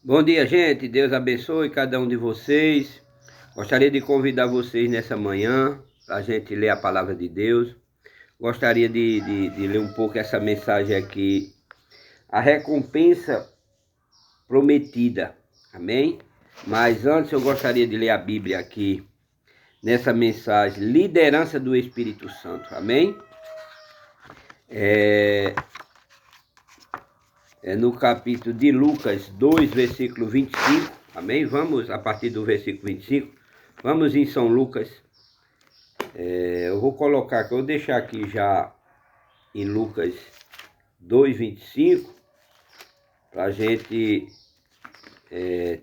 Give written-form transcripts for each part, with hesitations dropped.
Bom dia, gente. Deus abençoe cada um de vocês. Gostaria de convidar vocês nessa manhã para a gente ler a palavra de Deus. Gostaria de ler um pouco essa mensagem aqui. A recompensa prometida. Amém? Mas antes eu gostaria de ler a Bíblia aqui nessa mensagem. Liderança do Espírito Santo. Amém? É no capítulo de Lucas 2, versículo 25, amém? Vamos a partir do versículo 25, vamos em São Lucas, eu vou colocar aqui, eu vou deixar aqui já em Lucas 2, 25, para a gente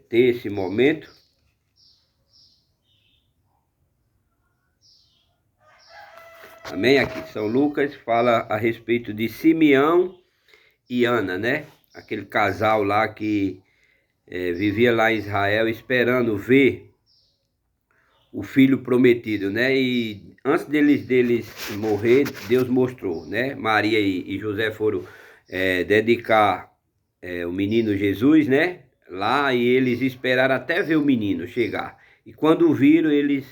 ter esse momento. Amém? Aqui São Lucas fala a respeito de Simeão e Ana, né? Aquele casal lá que vivia lá em Israel esperando ver o filho prometido, né? E antes deles morrer, Deus mostrou, né? Maria e José foram dedicar o menino Jesus, né? Lá, e eles esperaram até ver o menino chegar. E quando viram, eles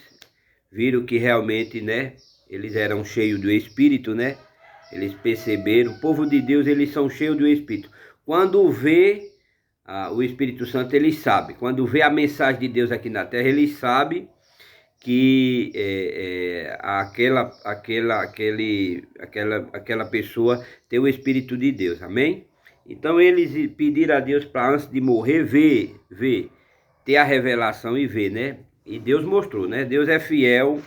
viram que realmente, né? Eles eram cheios do Espírito, né? Eles perceberam, o povo de Deus, eles são cheios do Espírito. Quando vê o Espírito Santo, eles sabem. Quando vê a mensagem de Deus aqui na terra, eles sabem que aquela pessoa tem o Espírito de Deus, amém? Então eles pediram a Deus para antes de morrer ver, ter a revelação e ver, né? E Deus mostrou, né? Deus é fiel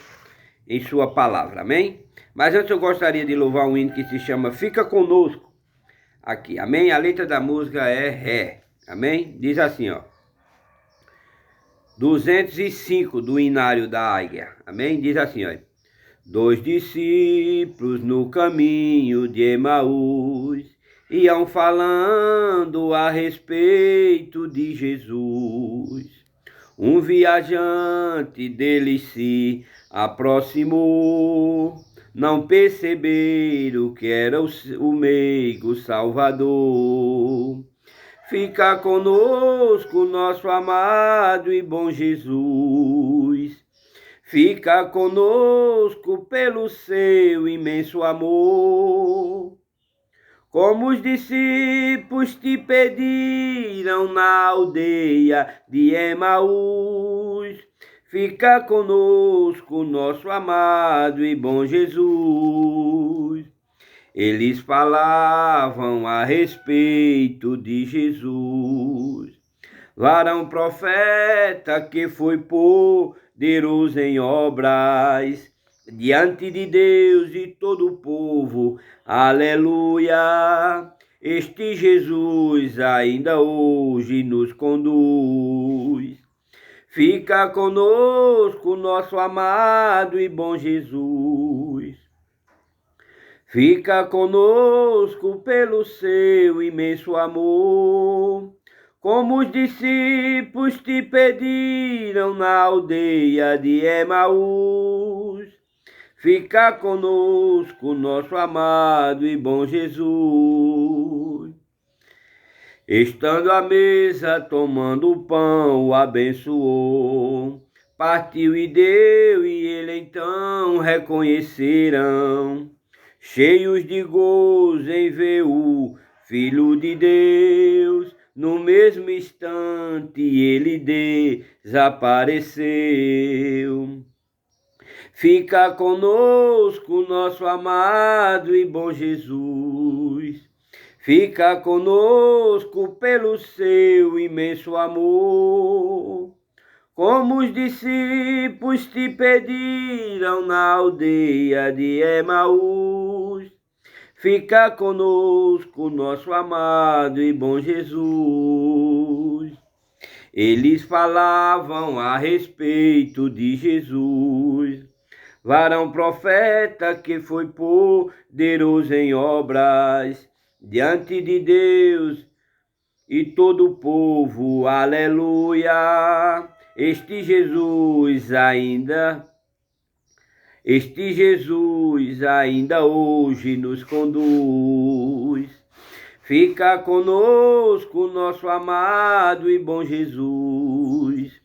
em sua palavra, amém? Mas antes eu gostaria de louvar um hino que se chama Fica Conosco, aqui, amém? A letra da música é Ré, amém? Diz assim, ó. 205 do Inário da Águia, amém? Diz assim, ó. 2 discípulos no caminho de Emaús iam falando a respeito de Jesus. Um viajante deles se aproximou, não perceberam que era o meigo Salvador. Fica conosco, nosso amado e bom Jesus. Fica conosco pelo seu imenso amor. Como os discípulos te pediram na aldeia de Emaús. Fica conosco, nosso amado e bom Jesus. Eles falavam a respeito de Jesus, varão profeta que foi poderoso em obras, diante de Deus e todo o povo, aleluia. Este Jesus ainda hoje nos conduz. Fica conosco, nosso amado e bom Jesus. Fica conosco pelo seu imenso amor. Como os discípulos te pediram na aldeia de Emaús. Fica conosco, nosso amado e bom Jesus. Estando à mesa, tomando o pão, o abençoou. Partiu e deu, e ele então reconheceram. Cheios de gozo em ver o Filho de Deus, no mesmo instante ele desapareceu. Fica conosco, nosso amado e bom Jesus. Fica conosco pelo seu imenso amor. Como os discípulos te pediram na aldeia de Emaús. Fica conosco, nosso amado e bom Jesus. Eles falavam a respeito de Jesus, varão profeta que foi poderoso em obras, diante de Deus e todo o povo, aleluia. Este Jesus ainda hoje nos conduz. Fica conosco, nosso amado e bom Jesus.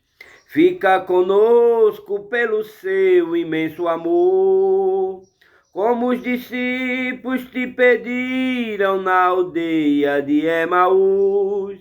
Fica conosco pelo seu imenso amor. Como os discípulos te pediram na aldeia de Emaús.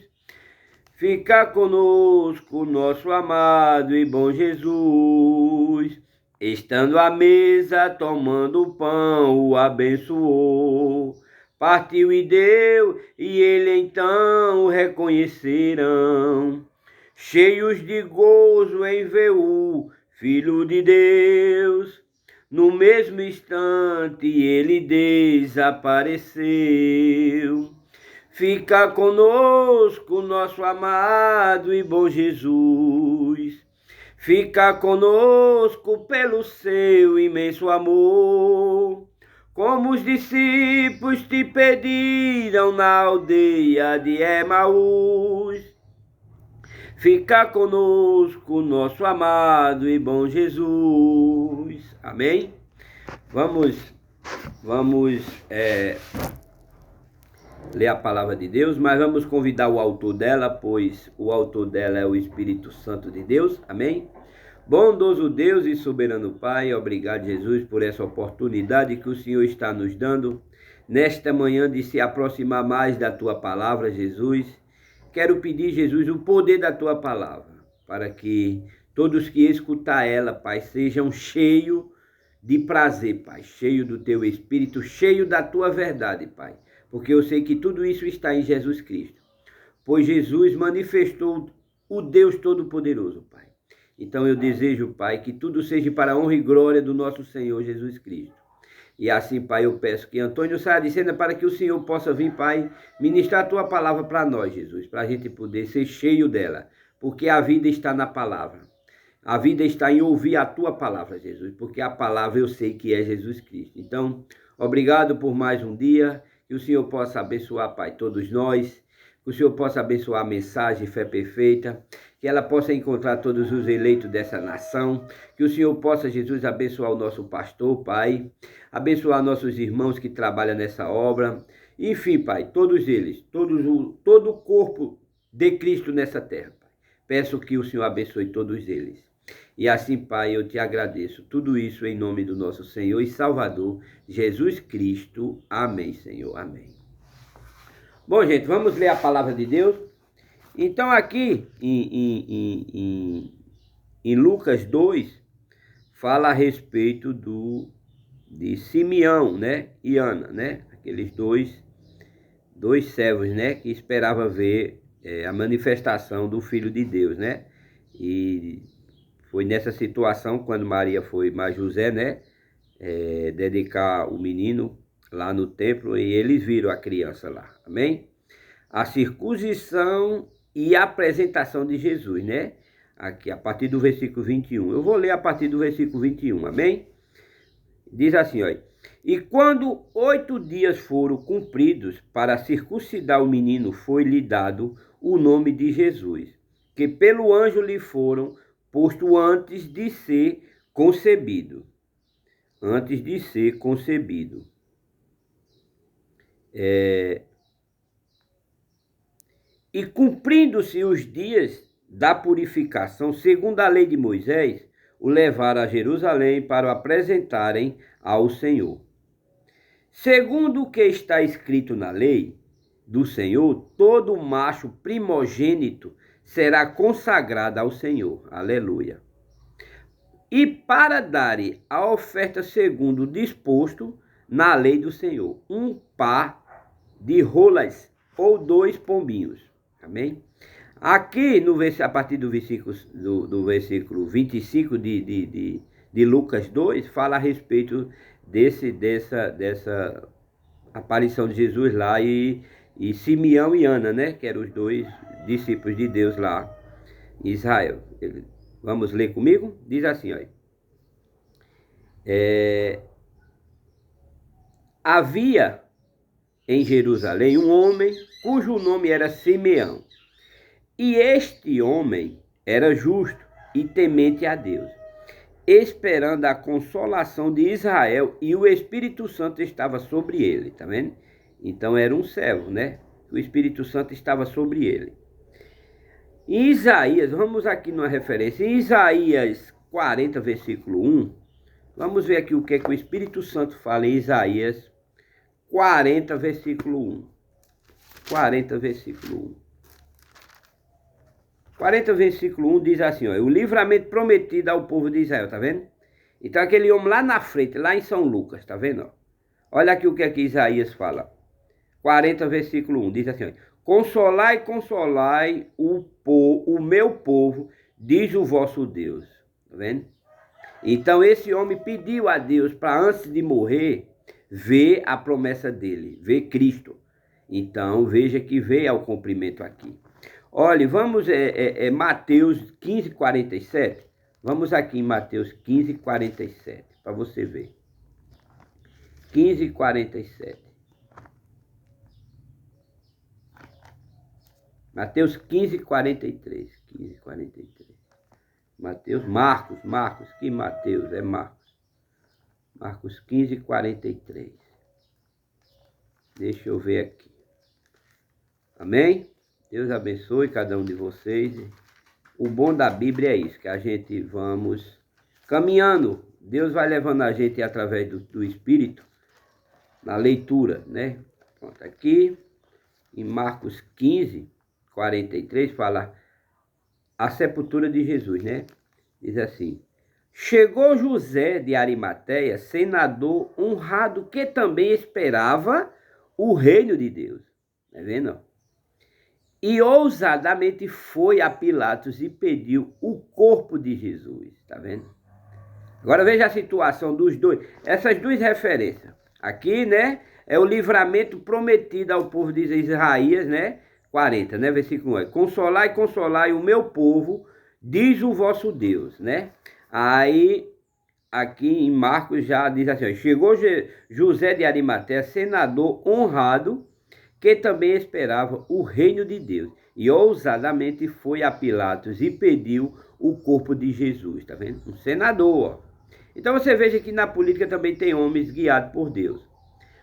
Fica conosco, nosso amado e bom Jesus. Estando à mesa, tomando o pão, o abençoou. Partiu e deu, e ele então o reconheceram. Cheios de gozo em ver o Filho de Deus. No mesmo instante ele desapareceu. Fica conosco, nosso amado e bom Jesus. Fica conosco pelo seu imenso amor. Como os discípulos te pediram na aldeia de Emaús. Fica conosco, nosso amado e bom Jesus. Amém? Vamos ler a palavra de Deus, mas vamos convidar o autor dela, pois o autor dela é o Espírito Santo de Deus. Amém? Bondoso Deus e soberano Pai, obrigado, Jesus, por essa oportunidade que o Senhor está nos dando nesta manhã de se aproximar mais da Tua palavra, Jesus. Quero pedir, Jesus, o poder da Tua palavra, para que todos que escutar ela, Pai, sejam cheios de prazer, Pai, cheio do Teu Espírito, cheio da Tua verdade, Pai, porque eu sei que tudo isso está em Jesus Cristo, pois Jesus manifestou o Deus Todo-Poderoso, Pai. Então eu desejo, Pai, que tudo seja para a honra e glória do nosso Senhor Jesus Cristo. E assim, Pai, eu peço que Antônio saia de cena para que o Senhor possa vir, Pai, ministrar a Tua palavra para nós, Jesus, para a gente poder ser cheio dela, porque a vida está na palavra. A vida está em ouvir a Tua palavra, Jesus, porque a palavra eu sei que é Jesus Cristo. Então, obrigado por mais um dia, que o Senhor possa abençoar, Pai, todos nós, que o Senhor possa abençoar a mensagem Fé Perfeita, que ela possa encontrar todos os eleitos dessa nação, que o Senhor possa, Jesus, abençoar o nosso pastor, Pai, abençoar nossos irmãos que trabalham nessa obra, enfim, Pai, todos eles, todo o corpo de Cristo nessa terra, Pai. Peço que o Senhor abençoe todos eles. E assim, Pai, eu te agradeço tudo isso em nome do nosso Senhor e Salvador, Jesus Cristo. Amém, Senhor. Amém. Bom, gente, vamos ler a palavra de Deus. Então, aqui em Lucas 2, fala a respeito de Simeão, né, e Ana, né, aqueles dois servos, né, que esperavam ver a manifestação do Filho de Deus, né, e foi nessa situação quando Maria foi, mas José, né, dedicar o menino lá no templo e eles viram a criança lá, amém? A circuncisão e a apresentação de Jesus, né? Aqui, a partir do versículo 21. Eu vou ler a partir do versículo 21, amém? Diz assim, olha. E quando 8 dias foram cumpridos para circuncidar o menino, foi-lhe dado o nome de Jesus, que pelo anjo lhe foram posto antes de ser concebido. Antes de ser concebido. E cumprindo-se os dias da purificação, segundo a lei de Moisés, o levaram a Jerusalém para o apresentarem ao Senhor. Segundo o que está escrito na lei do Senhor, todo macho primogênito será consagrado ao Senhor. Aleluia. E para darem a oferta segundo o disposto na lei do Senhor, um par de rolas ou 2 pombinhos. Amém? Aqui, a partir do versículo 25 de Lucas 2, fala a respeito dessa aparição de Jesus lá e Simeão e Ana, né? Que eram os 2 discípulos de Deus lá em Israel. Vamos ler comigo? Diz assim, olha. Havia em Jerusalém um homem cujo nome era Simeão. E este homem era justo e temente a Deus, esperando a consolação de Israel, e o Espírito Santo estava sobre ele, tá vendo? Então era um servo, né? O Espírito Santo estava sobre ele. Em Isaías, vamos aqui numa referência, em Isaías 40, versículo 1, vamos ver aqui o que é que o Espírito Santo fala em Isaías 40, versículo 1. 40, versículo 1. 40, versículo 1 diz assim, ó, o livramento prometido ao povo de Israel, tá vendo? Então aquele homem lá na frente, lá em São Lucas, tá vendo? Ó? Olha aqui o que é que Isaías fala. 40, versículo 1, diz assim, ó, consolai, consolai o meu povo, diz o vosso Deus. Tá vendo? Então esse homem pediu a Deus para antes de morrer, ver a promessa dele, ver Cristo. Então veja que veio ao cumprimento aqui. Olha, vamos Mateus 15, 47. Vamos aqui em Mateus 15, 47, para você ver. 15, 47. Mateus 15, 43. 15, 43. Mateus, Marcos, que Mateus? É Marcos. Marcos 15, 43. Deixa eu ver aqui. Amém? Deus abençoe cada um de vocês. O bom da Bíblia é isso, que a gente vamos caminhando. Deus vai levando a gente através do Espírito, na leitura, né? Pronto, aqui em Marcos 15, 43, fala a sepultura de Jesus, né? Diz assim, chegou José de Arimateia, senador honrado, que também esperava o reino de Deus. Tá vendo? E ousadamente foi a Pilatos e pediu o corpo de Jesus. Tá vendo? Agora veja a situação dos dois. Essas duas referências. Aqui, né? É o livramento prometido ao povo de Isaías, né? 40, né? Versículo 1. Consolai, consolai o meu povo, diz o vosso Deus, né? Aí, aqui em Marcos já diz assim, ó, chegou José de Arimateia, senador honrado, que também esperava o reino de Deus. E ousadamente foi a Pilatos e pediu o corpo de Jesus, tá vendo? Um senador, ó. Então você veja que na política também tem homens guiados por Deus.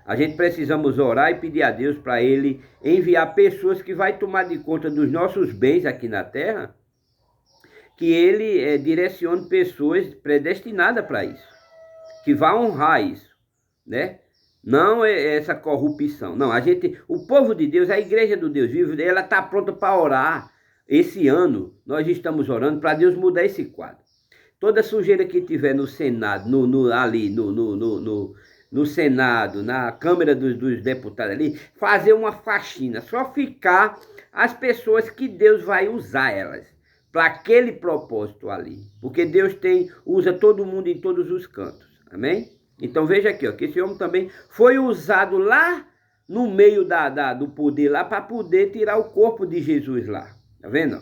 A gente precisamos orar e pedir a Deus para Ele enviar pessoas que vai tomar de conta dos nossos bens aqui na terra, que Ele direcione pessoas predestinadas para isso, que vá honrar isso, né? Não é essa corrupção. Não, o povo de Deus, a igreja do Deus vivo, ela está pronta para orar. Esse ano, nós estamos orando para Deus mudar esse quadro. Toda sujeira que tiver no Senado, no Senado, na Câmara dos Deputados ali, fazer uma faxina. Só ficar as pessoas que Deus vai usar elas para aquele propósito ali. Porque Deus usa todo mundo em todos os cantos. Amém? Então veja aqui, ó, que esse homem também foi usado lá no meio do poder lá para poder tirar o corpo de Jesus lá. Tá vendo?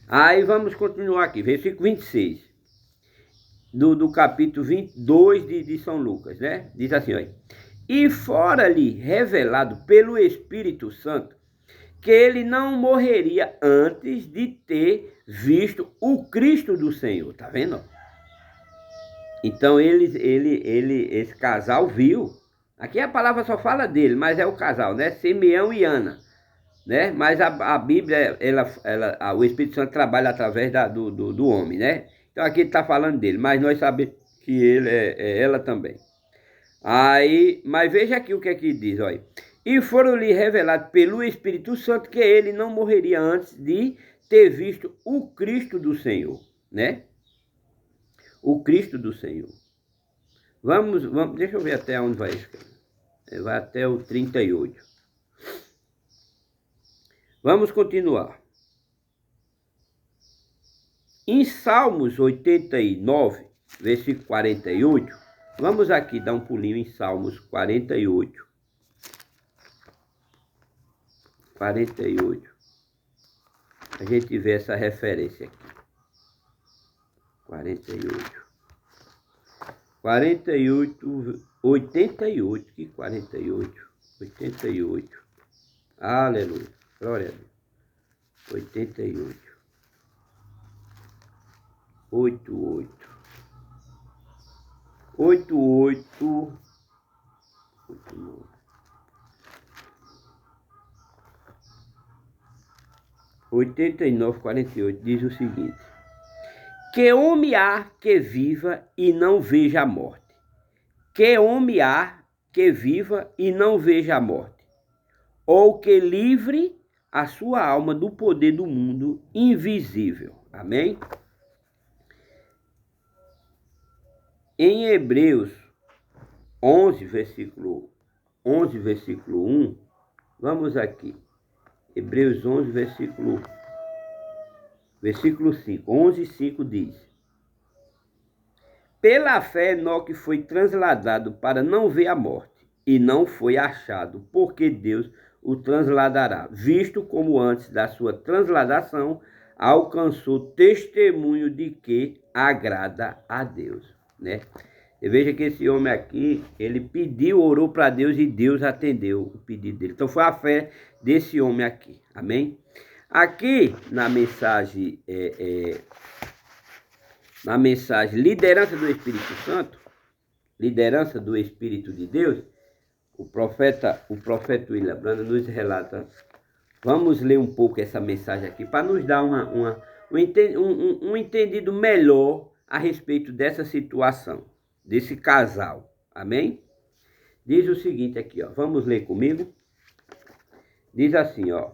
Aí vamos continuar aqui, versículo 26 do capítulo 22 de São Lucas, né? Diz assim, ó, e fora-lhe revelado pelo Espírito Santo que ele não morreria antes de ter visto o Cristo do Senhor. Tá vendo? Então esse casal viu. Aqui a palavra só fala dele, mas é o casal, né? Simeão e Ana, né? Mas a Bíblia, o Espírito Santo trabalha através do homem, né? Então aqui ele está falando dele, mas nós sabemos que ele é ela também. Aí, mas veja aqui o que é que diz, olha. E foram-lhe revelados pelo Espírito Santo que ele não morreria antes de ter visto o Cristo do Senhor, né? O Cristo do Senhor. Vamos, deixa eu ver até onde vai isso. Vai até o 38. Vamos continuar. Em Salmos 89, versículo 48, vamos aqui dar um pulinho em Salmos 48. 48. A gente vê essa referência aqui. 48. 48, 88, que 48? 88. Aleluia. Glória a Deus. 88. 88. 88. 89. 89:48 diz o seguinte: que homem há que viva e não veja a morte? Que homem há que viva e não veja a morte? Ou que livre a sua alma do poder do mundo invisível. Amém? Em Hebreus 11, versículo 1, vamos aqui. Hebreus 11, versículo 5. 11:5 diz: pela fé Enoque foi transladado para não ver a morte, e não foi achado, porque Deus o transladará, visto como antes da sua transladação alcançou testemunho de que agrada a Deus, né? E veja que esse homem aqui, ele pediu, orou para Deus e Deus atendeu o pedido dele. Então foi a fé desse homem aqui, amém? Aqui na mensagem liderança do Espírito Santo, liderança do Espírito de Deus, o profeta William Branham nos relata. Vamos ler um pouco essa mensagem aqui para nos dar um entendido melhor a respeito dessa situação, desse casal. Amém? Diz o seguinte aqui, ó. Vamos ler comigo? Diz assim, ó.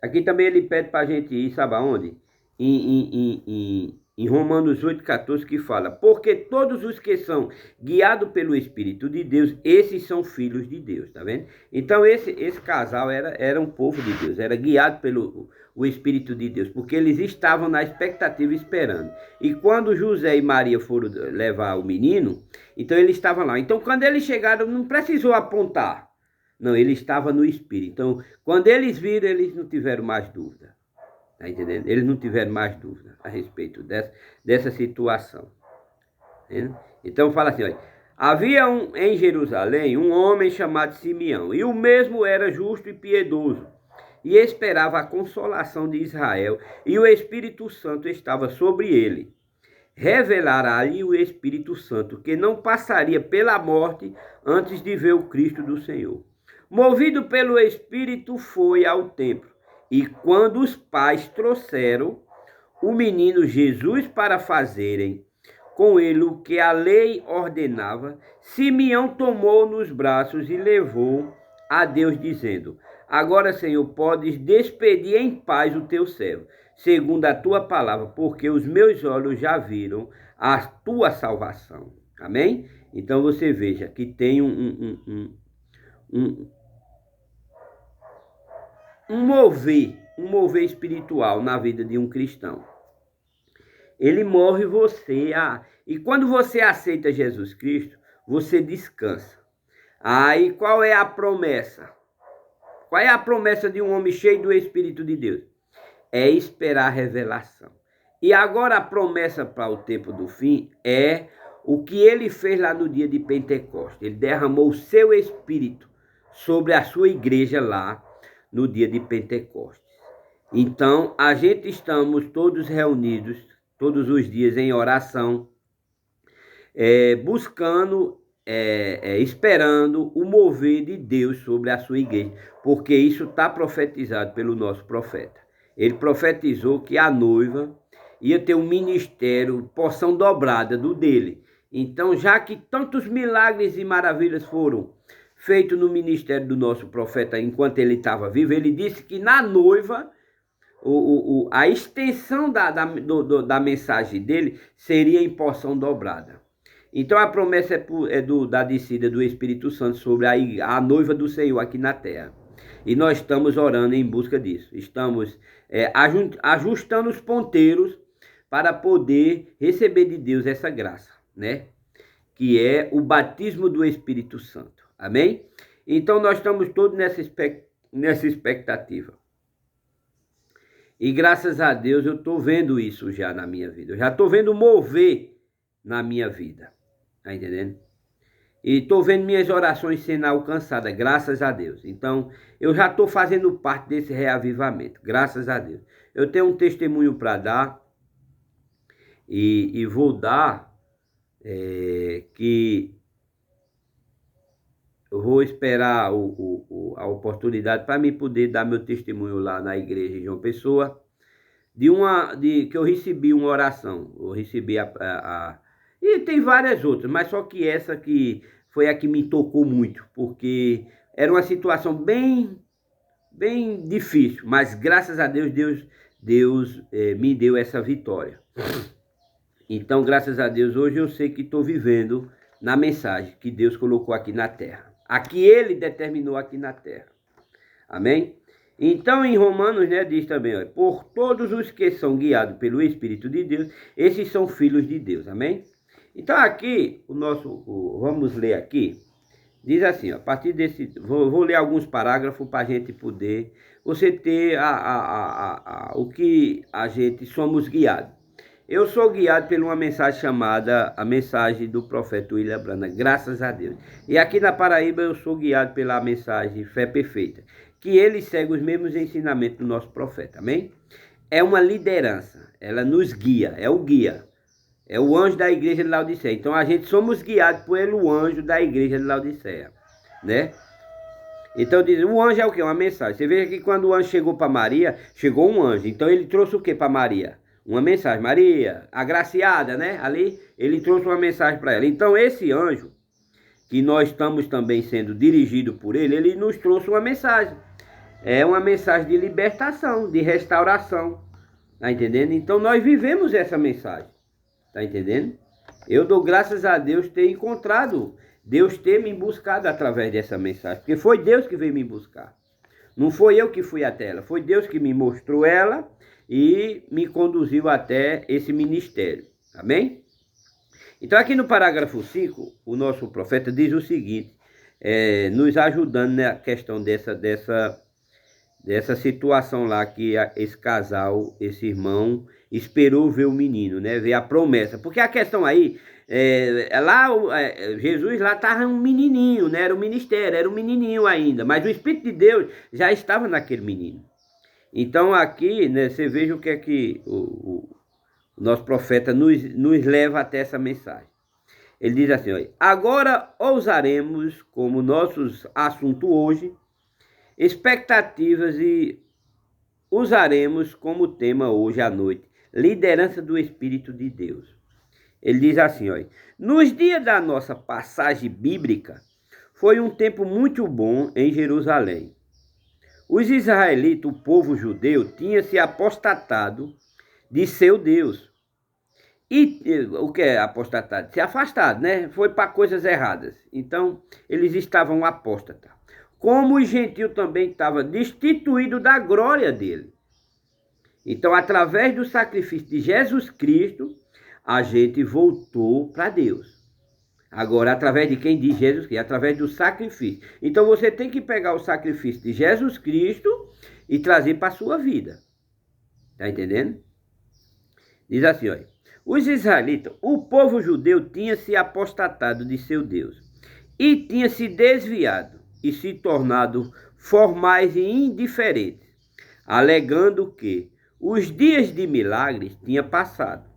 Aqui também ele pede para a gente ir, sabe aonde? Em Romanos 8,14, que fala: porque todos os que são guiados pelo Espírito de Deus, esses são filhos de Deus, tá vendo? Então esse casal era um povo de Deus, era guiado pelo o Espírito de Deus, porque eles estavam na expectativa esperando. E quando José e Maria foram levar o menino, então eles estavam lá. Então quando eles chegaram, não precisou apontar, não, ele estava no Espírito. Então quando eles viram, eles não tiveram mais dúvida. Tá entendendo? Eles não tiveram mais dúvida a respeito dessa situação. Entendeu? Então fala assim, olha, havia em Jerusalém um homem chamado Simeão, e o mesmo era justo e piedoso, e esperava a consolação de Israel, e o Espírito Santo estava sobre ele. Revelará-lhe o Espírito Santo que não passaria pela morte antes de ver o Cristo do Senhor. Movido pelo Espírito, foi ao templo. E quando os pais trouxeram o menino Jesus para fazerem com ele o que a lei ordenava, Simeão tomou nos braços e levou a Deus, dizendo: agora, Senhor, podes despedir em paz o teu servo, segundo a tua palavra, porque os meus olhos já viram a tua salvação. Amém? Então você veja que tem um mover espiritual na vida de um cristão. Ele move você e quando você aceita Jesus Cristo, você descansa. Aí qual é a promessa? Qual é a promessa de um homem cheio do Espírito de Deus? É esperar a revelação. E agora a promessa para o tempo do fim é o que ele fez lá no dia de Pentecostes. Ele derramou o seu Espírito sobre a sua igreja lá no dia de Pentecostes. Então, a gente estamos todos reunidos, todos os dias em oração, buscando, esperando o mover de Deus sobre a sua igreja, porque isso está profetizado pelo nosso profeta. Ele profetizou que a noiva ia ter um ministério, porção dobrada do dele. Então, já que tantos milagres e maravilhas foram feito no ministério do nosso profeta enquanto ele estava vivo, ele disse que na noiva, a extensão da mensagem dele seria em porção dobrada. Então a promessa da descida do Espírito Santo sobre a noiva do Senhor aqui na terra. E nós estamos orando em busca disso. Estamos ajustando os ponteiros para poder receber de Deus essa graça, né? Que é o batismo do Espírito Santo. Amém? Então nós estamos todos nessa expectativa. E graças a Deus eu estou vendo isso já na minha vida. Eu já estou vendo mover na minha vida. Tá entendendo? E estou vendo minhas orações sendo alcançadas, graças a Deus. Então eu já estou fazendo parte desse reavivamento, graças a Deus. Eu tenho um testemunho para dar. E vou dar que eu vou esperar a oportunidade para me poder dar meu testemunho lá na igreja de João Pessoa, que eu recebi uma oração. Eu recebi e tem várias outras, mas só que essa que foi a que me tocou muito, porque era uma situação bem difícil, mas graças a Deus me deu essa vitória. Então, graças a Deus, hoje eu sei que estou vivendo na mensagem que Deus colocou aqui na terra. A que Ele determinou aqui na terra. Amém? Então, em Romanos, né, diz também, ó, por todos os que são guiados pelo Espírito de Deus, esses são filhos de Deus. Amém? Então, aqui, vamos ler aqui. Diz assim, ó, a partir desse... Vou ler alguns parágrafos para a gente poder... Você ter o que a gente somos guiados. Eu sou guiado por uma mensagem chamada a mensagem do profeta William Branham, graças a Deus. E aqui na Paraíba eu sou guiado pela mensagem Fé Perfeita, que ele segue os mesmos ensinamentos do nosso profeta, amém? É uma liderança, ela nos guia, é o guia. É o anjo da igreja de Laodiceia. Então a gente somos guiados pelo anjo da igreja de Laodiceia, né? Então diz, o anjo é o quê? Uma mensagem. Você veja que quando o anjo chegou para Maria, chegou um anjo. Então ele trouxe o quê para Maria? Uma mensagem. Maria, agraciada, né? Ali, ele trouxe uma mensagem para ela. Então esse anjo, que nós estamos também sendo dirigidos por ele nos trouxe uma mensagem. É uma mensagem de libertação, de restauração. Tá entendendo? Então nós vivemos essa mensagem. Tá entendendo? Eu dou graças a Deus ter encontrado, Deus ter me buscado através dessa mensagem. Porque foi Deus que veio me buscar. Não foi eu que fui até ela, foi Deus que me mostrou ela e me conduziu até esse ministério. Amém? Então aqui no parágrafo 5, o nosso profeta diz o seguinte, nos ajudando na questão dessa situação lá que esse casal, esse irmão, esperou ver o menino, né? Ver a promessa. Porque a questão aí, Jesus lá estava um menininho, né? Era um ministério, era um menininho ainda. Mas o Espírito de Deus já estava naquele menino. Então aqui, né, você veja o que é que o nosso profeta nos leva até essa mensagem. Ele diz assim, olha, agora ousaremos, como nossos assuntos hoje, expectativas e usaremos como tema hoje à noite, liderança do Espírito de Deus. Ele diz assim, olha, nos dias da nossa passagem bíblica, foi um tempo muito bom em Jerusalém. Os israelitas, o povo judeu, tinha se apostatado de seu Deus. E o que é apostatado? Se afastado, né? Foi para coisas erradas. Então, eles estavam apóstatas. Como o gentio também estava destituído da glória dele. Então, através do sacrifício de Jesus Cristo, a gente voltou para Deus. Agora, através de quem? De Jesus Cristo, através do sacrifício. Então, você tem que pegar o sacrifício de Jesus Cristo e trazer para a sua vida. Está entendendo? Diz assim, olha. Os israelitas, o povo judeu tinha se apostatado de seu Deus e tinha se desviado e se tornado formais e indiferentes, alegando que os dias de milagres tinham passado.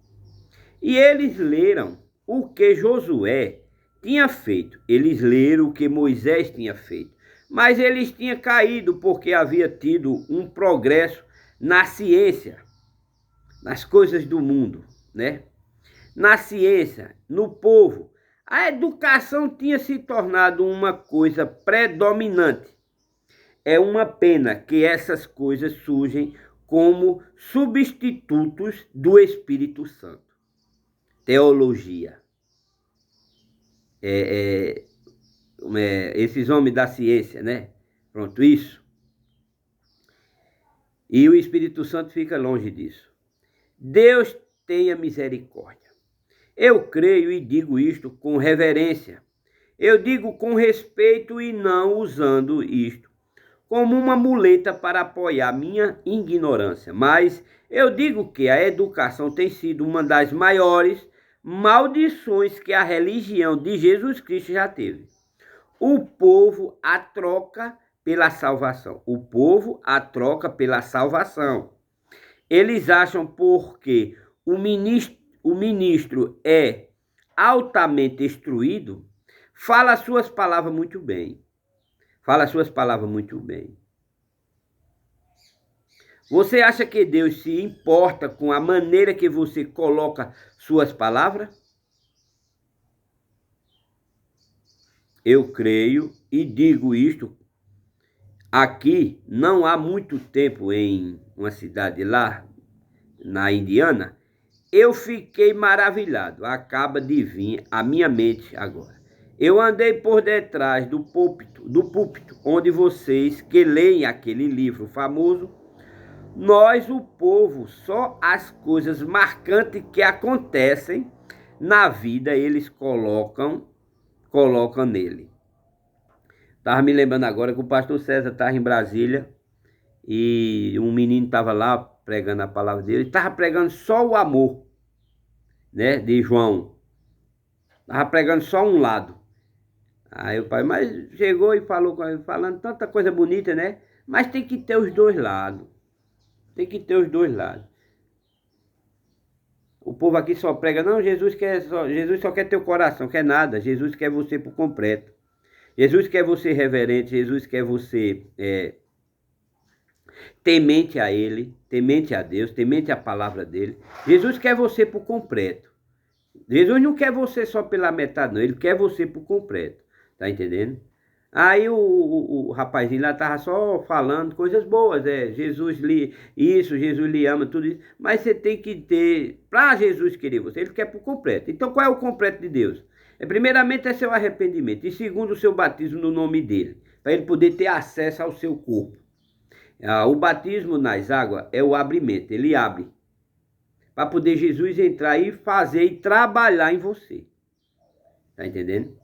E eles leram o que Josué tinha feito, eles leram o que Moisés tinha feito, mas eles tinham caído porque havia tido um progresso na ciência, nas coisas do mundo, né? Na ciência, no povo. A educação tinha se tornado uma coisa predominante. É uma pena que essas coisas surgem como substitutos do Espírito Santo. Teologia. Esses homens da ciência, né? Pronto, isso. E o Espírito Santo fica longe disso. Deus tenha misericórdia. Eu creio e digo isto com reverência. Eu digo com respeito e não usando isto como uma muleta para apoiar minha ignorância. Mas eu digo que a educação tem sido uma das maiores maldições que a religião de Jesus Cristo já teve. O povo a troca pela salvação. O povo a troca pela salvação. Eles acham porque o ministro é altamente instruído, fala suas palavras muito bem. Fala as suas palavras muito bem. Você acha que Deus se importa com a maneira que você coloca suas palavras? Eu creio e digo isto. Aqui, não há muito tempo, em uma cidade lá, na Indiana, eu fiquei maravilhado. Acaba de vir à minha mente agora. Eu andei por detrás do púlpito, onde vocês que leem aquele livro famoso, nós, o povo, só as coisas marcantes que acontecem na vida, eles colocam nele. Estava me lembrando agora que o pastor César estava em Brasília e um menino estava lá pregando a palavra dele, estava pregando só o amor, né, de João. Estava pregando só um lado. Aí o pai, mas chegou e falou com ele, falando tanta coisa bonita, né? Mas tem que ter os dois lados. Tem que ter os dois lados. O povo aqui só prega, não, Jesus só quer teu coração, quer nada. Jesus quer você por completo. Jesus quer você reverente, Jesus quer você temente a Ele, temente a Deus, temente a palavra dEle. Jesus quer você por completo. Jesus não quer você só pela metade, não. Ele quer você por completo. Tá entendendo? Aí o rapazinho lá tava só falando coisas boas, Jesus lhe ama, tudo isso. Mas você tem que ter, para Jesus querer você, ele quer por completo. Então qual é o completo de Deus? Primeiramente é seu arrependimento. E segundo, o seu batismo no nome dele. Para ele poder ter acesso ao seu corpo. O batismo nas águas é o abrimento. Ele abre. Para poder Jesus entrar e fazer e trabalhar em você. Tá entendendo?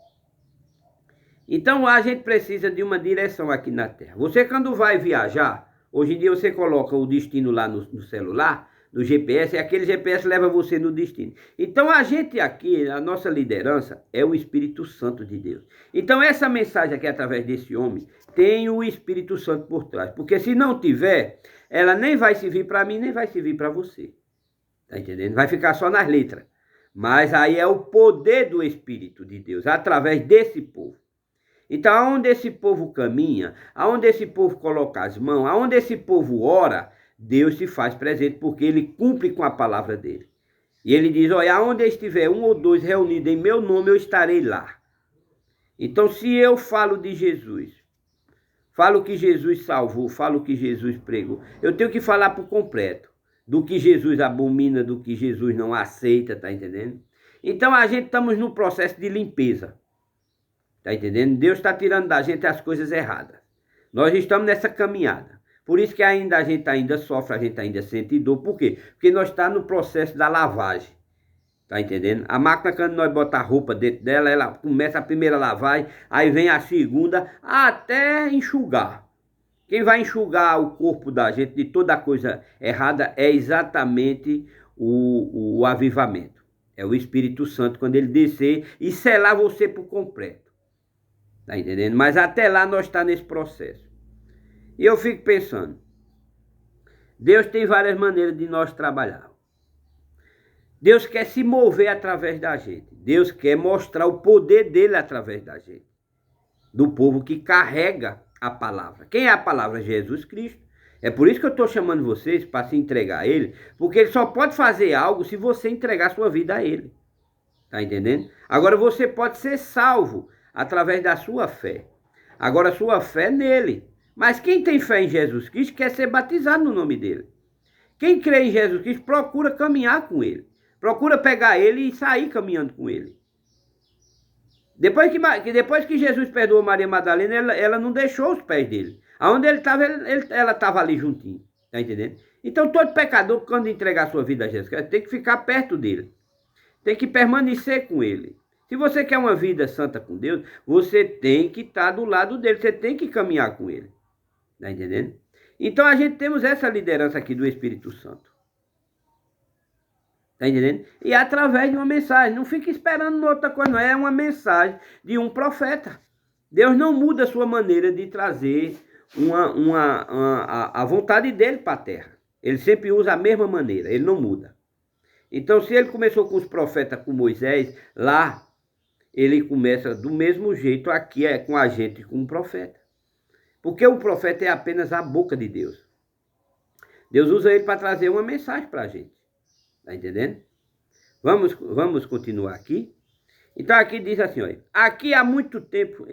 Então a gente precisa de uma direção aqui na Terra. Você quando vai viajar, hoje em dia você coloca o destino lá no celular, no GPS, e aquele GPS leva você no destino. Então a gente aqui, a nossa liderança, é o Espírito Santo de Deus. Então essa mensagem aqui, através desse homem, tem o Espírito Santo por trás. Porque se não tiver, ela nem vai servir para mim, nem vai servir para você. Tá entendendo? Vai ficar só nas letras. Mas aí é o poder do Espírito de Deus, através desse povo. Então, aonde esse povo caminha, aonde esse povo coloca as mãos, aonde esse povo ora, Deus se faz presente, porque ele cumpre com a palavra dele. E ele diz, olha, aonde estiver um ou dois reunidos em meu nome, eu estarei lá. Então, se eu falo de Jesus, falo que Jesus salvou, falo que Jesus pregou, eu tenho que falar por completo, do que Jesus abomina, do que Jesus não aceita, tá entendendo? Então, a gente estamos no processo de limpeza. Tá entendendo? Deus está tirando da gente as coisas erradas. Nós estamos nessa caminhada. Por isso que a gente ainda sofre, a gente ainda sente dor. Por quê? Porque nós estamos no processo da lavagem. Tá entendendo? A máquina, quando nós botamos a roupa dentro dela, ela começa a primeira lavagem, aí vem a segunda, até enxugar. Quem vai enxugar o corpo da gente de toda coisa errada é exatamente o avivamento. É o Espírito Santo, quando ele descer e selar você por completo. Tá entendendo? Mas até lá nós estamos nesse processo. E eu fico pensando, Deus tem várias maneiras de nós trabalhar. Deus quer se mover através da gente. Deus quer mostrar o poder dele através da gente. Do povo que carrega a palavra. Quem é a palavra? Jesus Cristo. É por isso que eu estou chamando vocês para se entregar a ele, porque ele só pode fazer algo se você entregar sua vida a ele. Tá entendendo? Agora você pode ser salvo através da sua fé. Agora a sua fé é nele. Mas quem tem fé em Jesus Cristo quer ser batizado no nome dele. Quem crê em Jesus Cristo procura caminhar com ele. Procura pegar ele e sair caminhando com ele. Depois que Jesus perdoou Maria Madalena, ela não deixou os pés dele. Aonde ele estava, ela estava ali juntinho. Tá entendendo? Então todo pecador, quando entregar sua vida a Jesus Cristo, tem que ficar perto dele. Tem que permanecer com ele. Se você quer uma vida santa com Deus, você tem que estar do lado dele, você tem que caminhar com ele. Tá entendendo? Então a gente temos essa liderança aqui do Espírito Santo. Tá entendendo? E através de uma mensagem. Não fique esperando outra coisa, não. É uma mensagem de um profeta. Deus não muda a sua maneira de trazer a vontade dele para a terra. Ele sempre usa a mesma maneira, ele não muda. Então, se ele começou com os profetas, com Moisés, lá, ele começa do mesmo jeito aqui, com a gente, com o profeta. Porque o profeta é apenas a boca de Deus. Deus usa ele para trazer uma mensagem para a gente. Está entendendo? Vamos continuar aqui. Então aqui diz assim, olha. Aqui há muito tempo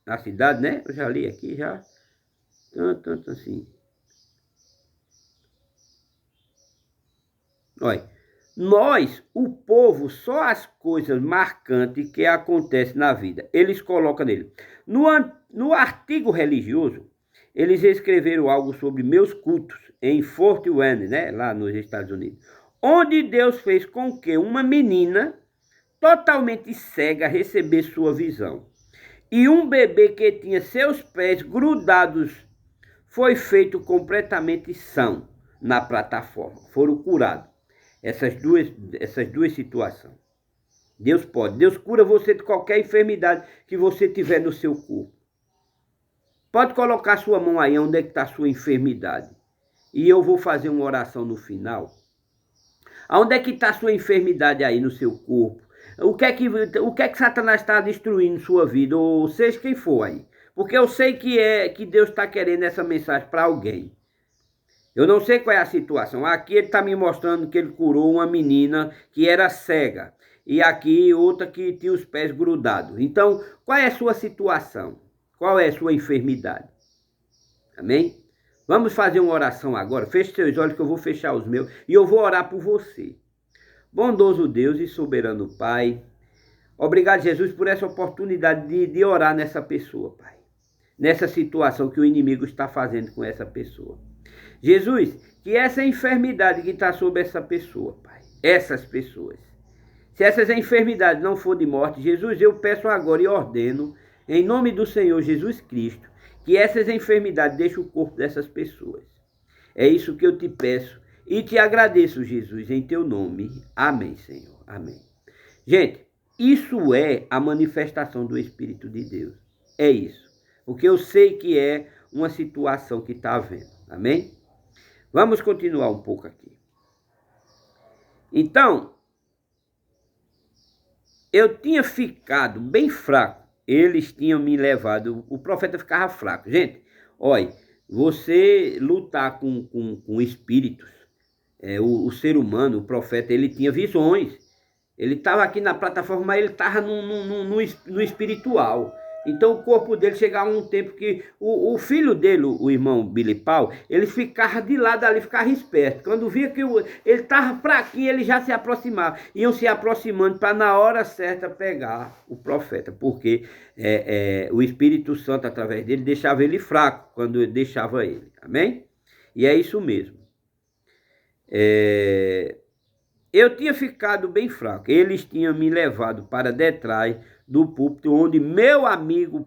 na cidade, né? Eu já li aqui, já. Tanto assim. Olha. Nós, o povo, só as coisas marcantes que acontecem na vida, eles colocam nele. No artigo religioso, eles escreveram algo sobre meus cultos em Fort Wayne, né, lá nos Estados Unidos, onde Deus fez com que uma menina totalmente cega recebesse sua visão. E um bebê que tinha seus pés grudados foi feito completamente são na plataforma, foram curados. Essas duas situações. Deus pode. Deus cura você de qualquer enfermidade que você tiver no seu corpo. Pode colocar sua mão aí onde é que está a sua enfermidade. E eu vou fazer uma oração no final. Aonde é que está a sua enfermidade aí no seu corpo? O que é que Satanás está destruindo sua vida? Ou seja, quem for aí. Porque eu sei que Deus está querendo essa mensagem para alguém. Eu não sei qual é a situação. Aqui ele está me mostrando que ele curou uma menina que era cega. E aqui outra que tinha os pés grudados. Então, qual é a sua situação? Qual é a sua enfermidade? Amém? Vamos fazer uma oração agora. Feche seus olhos que eu vou fechar os meus. E eu vou orar por você. Bondoso Deus e soberano Pai. Obrigado, Jesus, por essa oportunidade de orar nessa pessoa, Pai. Nessa situação que o inimigo está fazendo com essa pessoa. Jesus, que essa enfermidade que está sobre essa pessoa, Pai, essas pessoas, se essas enfermidades não for de morte, Jesus, eu peço agora e ordeno, em nome do Senhor Jesus Cristo, que essas enfermidades deixem o corpo dessas pessoas. É isso que eu te peço e te agradeço, Jesus, em teu nome. Amém, Senhor. Amém. Gente, isso é a manifestação do Espírito de Deus. É isso. Porque eu sei que é uma situação que está havendo. Amém? Vamos continuar um pouco aqui. Então, eu tinha ficado bem fraco. Eles tinham me levado, o profeta ficava fraco. Gente, olha, você lutar com espíritos, o ser humano, o profeta, ele tinha visões. Ele estava aqui na plataforma, mas ele estava no espiritual. Então o corpo dele chegava um tempo que o filho dele, o irmão Billy Paul, ele ficava de lado ali, ficava esperto. Quando via que ele estava fraquinho, ele já se aproximava. Iam se aproximando para na hora certa pegar o profeta. Porque o Espírito Santo, através dele, deixava ele fraco quando deixava ele. Amém? E é isso mesmo. Eu tinha ficado bem fraco. Eles tinham me levado para detrás do púlpito, onde meu amigo